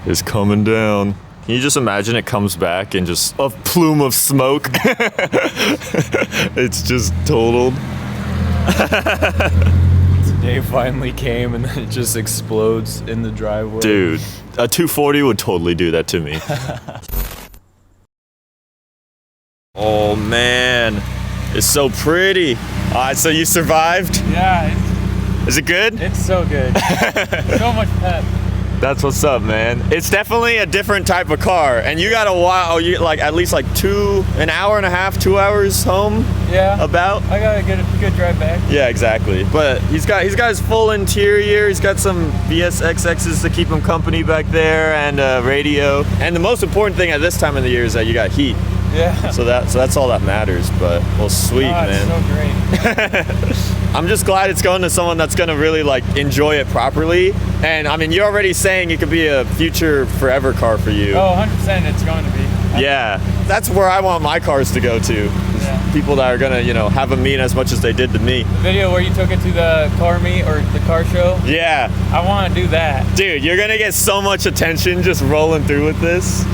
is coming down. Can you just imagine it comes back and just a plume of smoke? It's just totaled. Day finally came and then it just explodes in the driveway. Dude, a 240 would totally do that to me. Oh man, it's so pretty. Alright, so you survived? Yeah, Is it good? it's so good. So much pep. That's what's up, man. It's definitely a different type of car, and you got a while. You like at least like an hour and a half, 2 hours home. Yeah. About. I gotta get a good drive back. Yeah, exactly. But he's got his full interior. He's got some VSXXs to keep him company back there, and radio. And the most important thing at this time of the year is that you got heat. Yeah. So that's all that matters. But well, sweet, man. It's so great. I'm just glad it's going to someone that's gonna really like enjoy it properly. And I mean, you're already saying it could be a future forever car for you. Oh, 100% it's going to be. Yeah, that's where I want my cars to go to. Yeah. People that are gonna, have them mean as much as they did to me. The video where you took it to the car meet or the car show. Yeah. I want to do that. Dude, you're gonna get so much attention just rolling through with this.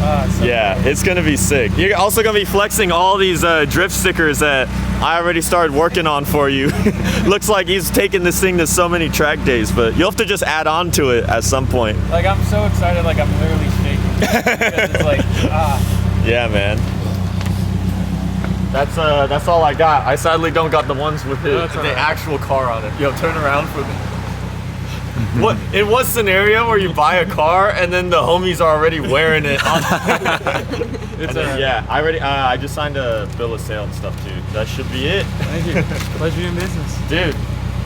Yeah, great. it's gonna be sick. You're also gonna be flexing all these drift stickers that I already started working on for you. Looks like he's taking this thing to so many track days, but you'll have to just add on to it at some point. Like, I'm so excited, like I'm literally shaking. Because it's like, Yeah, man. That's all I got. I sadly don't got the ones with the actual car on it. Yo, turn around for me. What? In what scenario where you buy a car and then the homies are already wearing it on? Yeah, I just signed a bill of sale and stuff too. That should be it. Thank you. Pleasure doing business. Dude,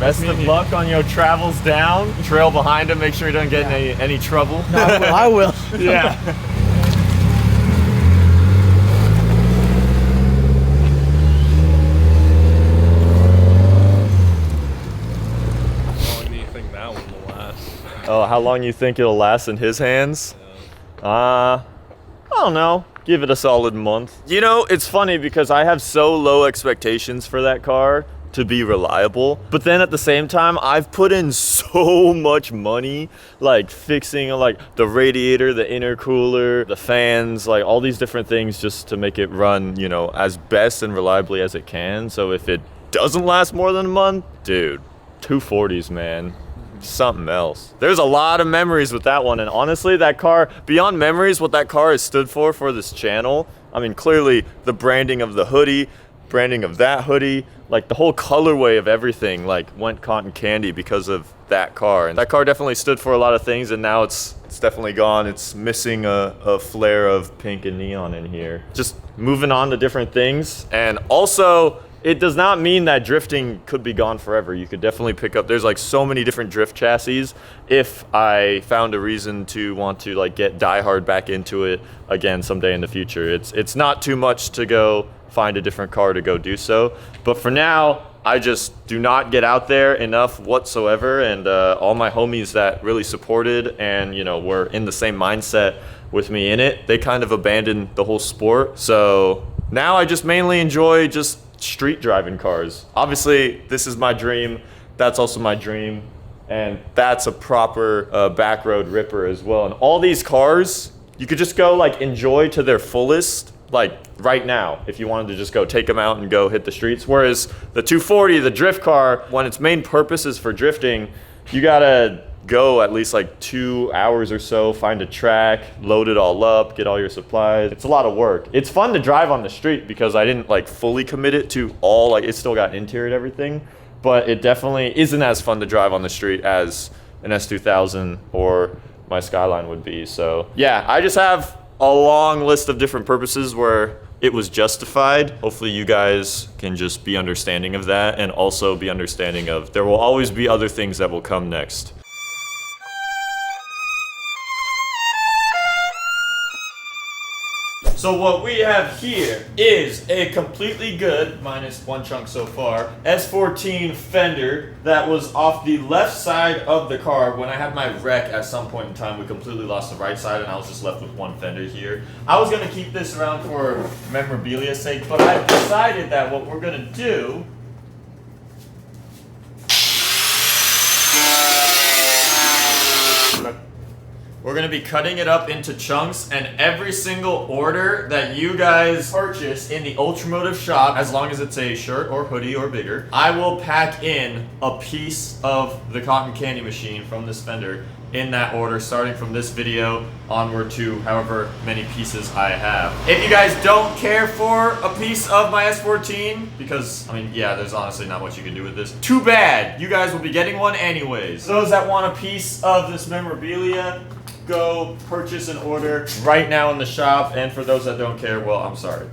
best of luck on your travels down. Trail behind him, make sure you don't get in any trouble. No, I will. Yeah. Oh, how long you think it'll last in his hands? I don't know. Give it a solid month. You know, it's funny because I have so low expectations for that car to be reliable. But then at the same time, I've put in so much money, like fixing like the radiator, the intercooler, the fans, like all these different things just to make it run, as best and reliably as it can. So if it doesn't last more than a month, dude, 240s, man. Something else. There's a lot of memories with that one, and honestly, that car, beyond memories, what that car has stood for this channel, I mean, clearly the branding of the hoodie, branding of that hoodie, like the whole colorway of everything, like went cotton candy because of that car. And that car definitely stood for a lot of things, and now it's definitely gone. It's missing a flare of pink and neon in here. Just moving on to different things, and also, it does not mean that drifting could be gone forever. You could definitely pick up, there's like so many different drift chassis. If I found a reason to want to like get diehard back into it again someday in the future, it's not too much to go find a different car to go do so. But for now, I just do not get out there enough whatsoever. And all my homies that really supported and, were in the same mindset with me in it, they kind of abandoned the whole sport. So now I just mainly enjoy just street driving cars. Obviously, this is my dream. That's also my dream. And that's a proper back road ripper as well. And all these cars, you could just go like enjoy to their fullest, like right now, if you wanted to just go take them out and go hit the streets. Whereas the 240, the drift car, when its main purpose is for drifting, you gotta go at least like 2 hours or so, find a track, load it all up, get all your supplies. It's a lot of work. It's fun to drive on the street because I didn't like fully commit it to all, like it still got interior and everything, but it definitely isn't as fun to drive on the street as an S2000 or my Skyline would be. So yeah, I just have a long list of different purposes where it was justified. Hopefully you guys can just be understanding of that and also be understanding of there will always be other things that will come next. So what we have here is a completely good, minus one chunk so far, S14 fender that was off the left side of the car. When I had my wreck at some point in time, we completely lost the right side and I was just left with one fender here. I was gonna keep this around for memorabilia's sake, but I've decided that what we're gonna do gonna be cutting it up into chunks, and every single order that you guys purchase in the UltraMotive shop, as long as it's a shirt or hoodie or bigger, I will pack in a piece of the cotton candy machine from this fender in that order, starting from this video onward to however many pieces I have. If you guys don't care for a piece of my S14, because, I mean, yeah, there's honestly not much you can do with this, too bad. You guys will be getting one anyways. Those that want a piece of this memorabilia, go purchase an order right now in the shop, and for those that don't care, well, I'm sorry.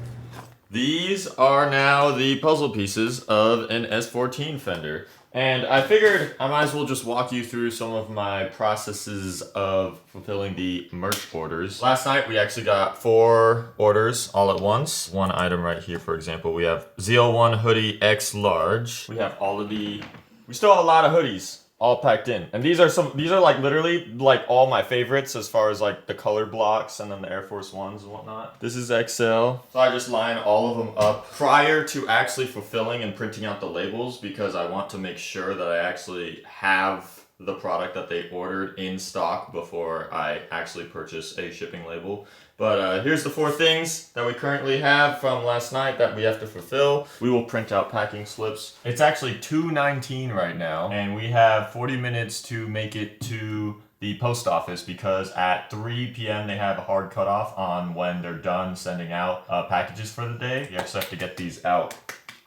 These are now the puzzle pieces of an S14 fender. And I figured I might as well just walk you through some of my processes of fulfilling the merch orders. Last night we actually got 4 orders all at once. One item right here, for example, we have ZL1 hoodie X large. We have we still have a lot of hoodies all packed in. And these are like literally like all my favorites as far as like the color blocks and then the Air Force Ones and whatnot. This is XL. So I just line all of them up prior to actually fulfilling and printing out the labels, because I want to make sure that I actually have the product that they ordered in stock before I actually purchase a shipping label. But here's the 4 things that we currently have from last night that we have to fulfill. We will print out packing slips. It's actually 2:19 right now, and we have 40 minutes to make it to the post office, because at 3 p.m. they have a hard cutoff on when they're done sending out packages for the day. You actually have to get these out.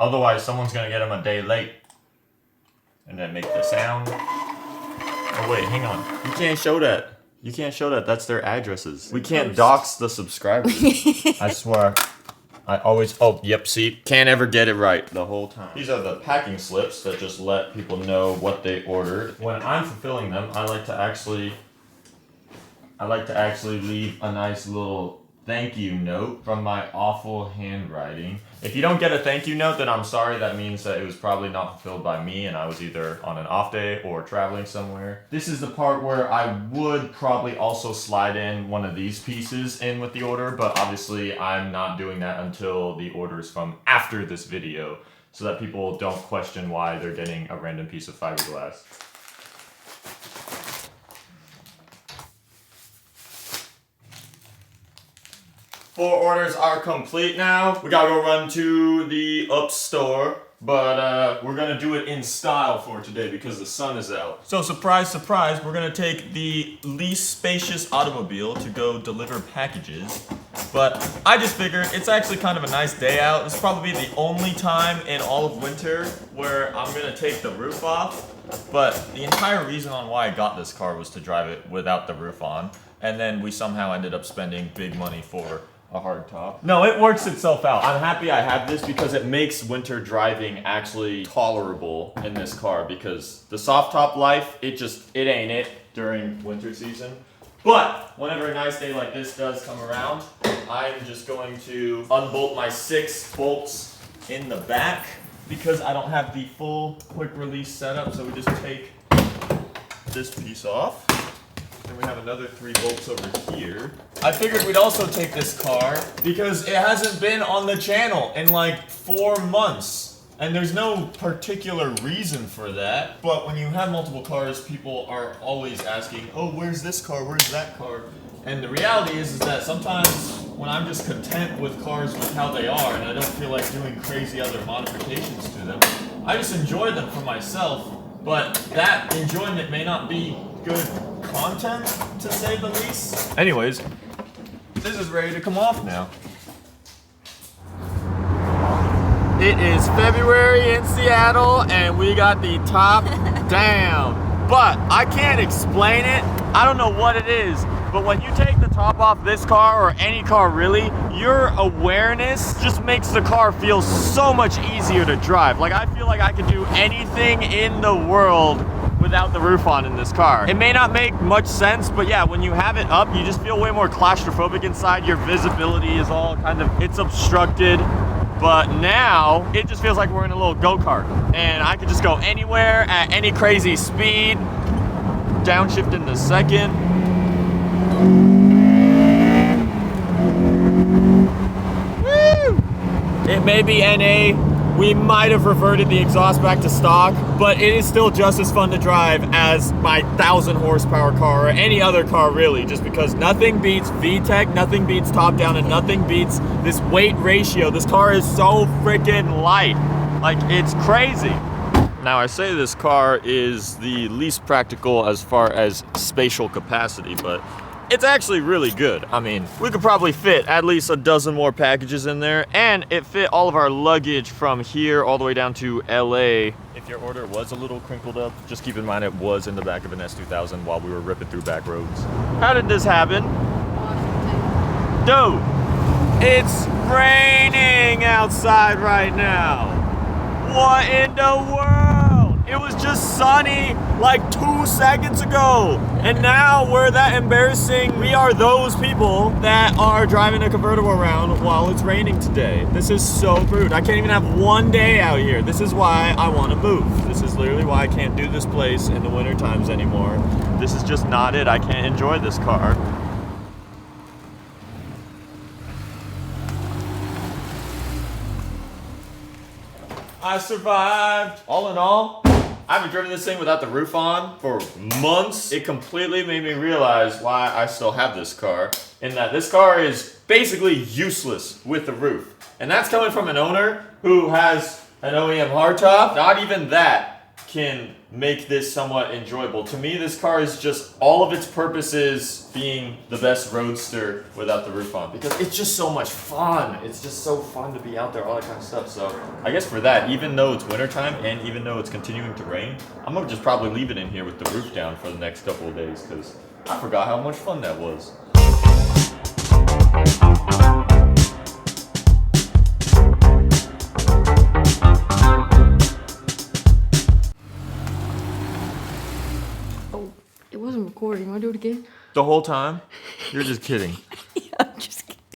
Otherwise, someone's gonna get them a day late. And then make the sound. Oh wait, hang on. You can't show that. You can't show that. That's their addresses. We can't dox the subscribers. I swear. I always... Oh, yep, see? Can't ever get it right the whole time. These are the packing slips that just let people know what they ordered. When I'm fulfilling them, I like to actually leave a nice little thank you note from my awful handwriting. If you don't get a thank you note, then I'm sorry. That means that it was probably not fulfilled by me and I was either on an off day or traveling somewhere. This is the part where I would probably also slide in one of these pieces in with the order, but obviously I'm not doing that until the orders from after this video, so that people don't question why they're getting a random piece of fiberglass. Four orders are complete now. We gotta go run to the up store, but we're gonna do it in style for today because the sun is out. So surprise, surprise, we're gonna take the least spacious automobile to go deliver packages. But I just figured it's actually kind of a nice day out. It's probably the only time in all of winter where I'm gonna take the roof off. But the entire reason on why I got this car was to drive it without the roof on. And then we somehow ended up spending big money for a hard top. No, it works itself out. I'm happy I have this because it makes winter driving actually tolerable in this car, because the soft top life, it ain't it during winter season. But whenever a nice day like this does come around, I'm just going to unbolt my 6 bolts in the back because I don't have the full quick release setup. So we just take this piece off. Then we have another 3 bolts over here. I figured we'd also take this car because it hasn't been on the channel in like 4 months. And there's no particular reason for that. But when you have multiple cars, people are always asking, oh, where's this car? Where's that car? And the reality is that sometimes when I'm just content with cars with how they are and I don't feel like doing crazy other modifications to them, I just enjoy them for myself. But that enjoyment may not be good content, to say the least. Anyways, this is ready to come off now. It is February in Seattle and we got the top down. But I can't explain it. I don't know what it is. But when you take the top off this car, or any car really, your awareness just makes the car feel so much easier to drive. Like, I feel like I could do anything in the world without the roof on in this car. It may not make much sense, but yeah, when you have it up, you just feel way more claustrophobic inside. Your visibility is all kind of, it's obstructed. But now, it just feels like we're in a little go-kart. And I could just go anywhere at any crazy speed. Downshift in the second. Woo! It may be NA we might have reverted the exhaust back to stock, but it is still just as fun to drive as my 1,000 horsepower car or any other car really, just because nothing beats VTEC, nothing beats top down, and nothing beats this weight ratio. This car is so freaking light. Like, it's crazy. Now, I say this car is the least practical as far as spatial capacity, but it's actually really good. I mean, we could probably fit at least a dozen more packages in there, and it fit all of our luggage from here all the way down to LA. If your order was a little crinkled up, just keep in mind it was in the back of an S2000 while we were ripping through back roads. How did this happen? Dude, it's raining outside right now. What in the world? It was just sunny like 2 seconds ago. And now we're that embarrassing. We are those people that are driving a convertible around while it's raining today. This is so rude. I can't even have one day out here. This is why I want to move. This is literally why I can't do this place in the winter times anymore. This is just not it. I can't enjoy this car. I survived. All in all, I haven't driven this thing without the roof on for months. It completely made me realize why I still have this car, in that this car is basically useless with the roof. And that's coming from an owner who has an OEM hardtop. Not even that can make this somewhat enjoyable. To me, this car is just, all of its purposes being the best roadster without the roof on, because it's just so much fun. It's just so fun to be out there, all that kind of stuff. So I guess for that, even though it's wintertime and even though it's continuing to rain, I'm gonna just probably leave it in here with the roof down for the next couple of days, because I forgot how much fun that was. It wasn't recording. Want to do it again? The whole time? You're just kidding.